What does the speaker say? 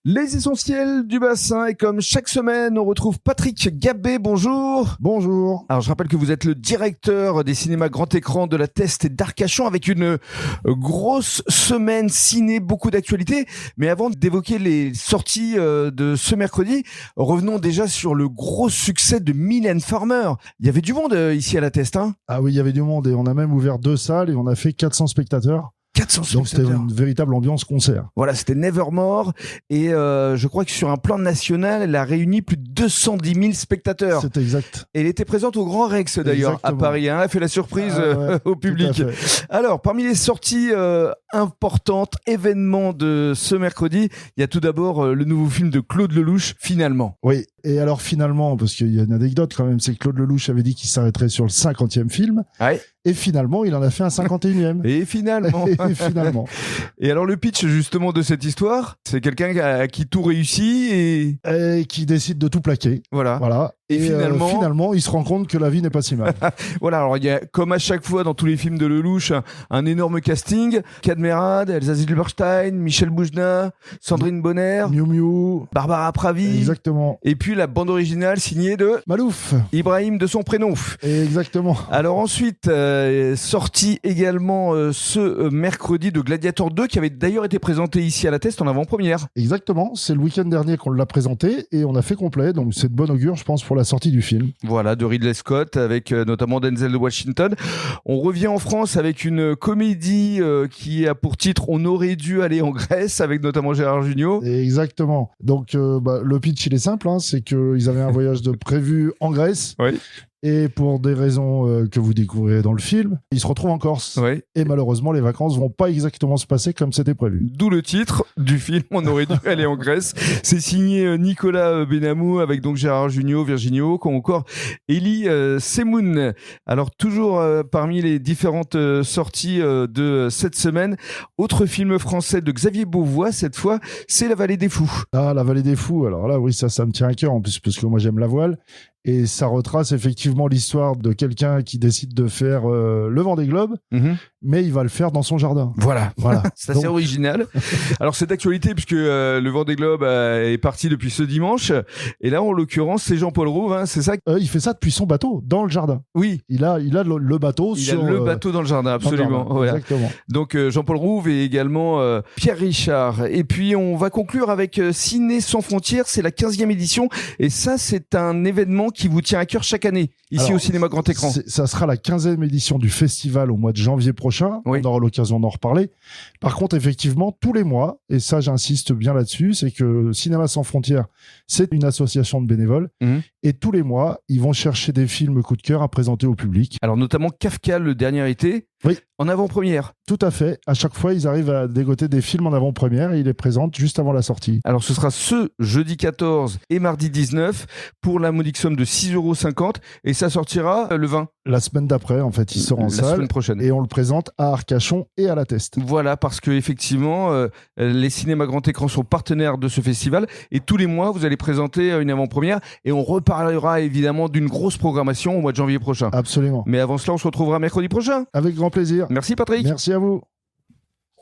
Les essentiels du bassin, et comme chaque semaine, on retrouve Patrick Gabé. Bonjour. Bonjour. Alors je rappelle que vous êtes le directeur des cinémas grand écran de la Teste et d'Arcachon, avec une grosse semaine ciné, beaucoup d'actualités. Mais avant d'évoquer les sorties de ce mercredi, revenons déjà sur le gros succès de Mylène Farmer. Il y avait du monde ici à la Teste, hein? Ah oui, il y avait du monde et on a même ouvert 2 salles et on a fait 400 spectateurs. 400 Donc spectateurs. c'était une véritable ambiance concert. Voilà, c'était Nevermore, et je crois que sur un plan national, elle a réuni plus de 210 000 spectateurs. C'est exact. Et elle était présente au Grand Rex d'ailleurs, Exactement. à Paris, hein. Elle a fait la surprise Ouais, au public. tout à fait. Alors, parmi les sorties importantes, événements de ce mercredi, il y a tout d'abord le nouveau film de Claude Lelouch, Finalement. Oui, et alors finalement, parce qu'il y a une anecdote quand même, c'est que Claude Lelouch avait dit qu'il s'arrêterait sur le 50e film, Ouais. et finalement, il en a fait un 51e. Et finalement. Et finalement. Et alors le pitch justement de cette histoire, c'est quelqu'un à qui tout réussit et Et qui décide de tout plaquer. voilà. Voilà. Et finalement, il se rend compte que la vie n'est pas si mal. Voilà, alors il y a, comme à chaque fois dans tous les films de Lelouch, un énorme casting. Cadmerade, Elsa Zilberstein, Michel Boujna, Sandrine Bonner, Miu Miu. Barbara Pravi. Exactement. Et puis la bande originale signée de Malouf. Ibrahim de son prénom. Exactement. Alors ensuite, sorti également ce mercredi de Gladiator 2, qui avait d'ailleurs été présenté ici à la Teste en avant-première. Exactement. C'est le week-end dernier qu'on l'a présenté et on a fait complet. Donc c'est de bon augure, je pense, pour la sortie du film. Voilà, de Ridley Scott, avec notamment Denzel de Washington. On revient en France avec une comédie qui a pour titre On aurait dû aller en Grèce, avec notamment Gérard Jugnot. Exactement. Donc le pitch, il est simple. Hein, c'est qu'ils avaient un voyage de prévu en Grèce. Oui. Et pour des raisons que vous découvrirez dans le film, ils se retrouvent en Corse. Oui. Et malheureusement, les vacances vont pas exactement se passer comme c'était prévu. D'où le titre du film On aurait dû aller en Grèce. C'est signé Nicolas Benamou, avec donc Gérard Jugnot, Virginie Hauc, ou encore Elie Semoun. Alors toujours parmi les différentes sorties de cette semaine, autre film français de Xavier Beauvois, cette fois, c'est La Vallée des Fous. Ah, La Vallée des Fous. Alors là, oui, ça me tient à cœur en plus, parce que moi, j'aime la voile. Et ça retrace effectivement l'histoire de quelqu'un qui décide de faire le Vendée Globe, mais il va le faire dans son jardin. Voilà. Voilà. C'est assez original. Alors c'est d'actualité puisque le Vendée Globe est parti depuis ce dimanche. Et là, en l'occurrence, c'est Jean-Paul Rouve, hein, c'est ça? Il fait ça depuis son bateau, dans le jardin. Oui. Il a le bateau Il a le bateau dans le jardin, absolument. Jardin, Voilà. exactement. Donc Jean-Paul Rouve et également Pierre Richard. Et puis on va conclure avec Ciné sans frontières, c'est la 15e édition. Et ça, c'est un événement qui vous tient à cœur chaque année, ici Alors, au cinéma grand écran. Ça sera la 15e édition du festival au mois de janvier prochain. Oui. On aura l'occasion d'en reparler. Par contre, effectivement, tous les mois, et ça j'insiste bien là-dessus, c'est que Cinéma sans frontières, c'est une association de bénévoles. Et tous les mois, ils vont chercher des films coup de cœur à présenter au public. Alors notamment Kafka, le dernier été, Oui. en avant-première. Tout à fait. À chaque fois, ils arrivent à dégoter des films en avant-première et ils les présentent juste avant la sortie. Alors ce sera ce jeudi 14 et mardi 19 pour la modique somme de 6,50 € et ça sortira le 20. La semaine d'après, en fait, il sort en La salle semaine prochaine. et on le présente à Arcachon et à la Teste. Voilà, parce que effectivement, les cinémas grand écran sont partenaires de ce festival et tous les mois, vous allez présenter une avant-première et on reparlera évidemment d'une grosse programmation au mois de janvier prochain. Absolument. Mais avant cela, on se retrouvera mercredi prochain. Avec grand plaisir. Merci Patrick. Merci à vous.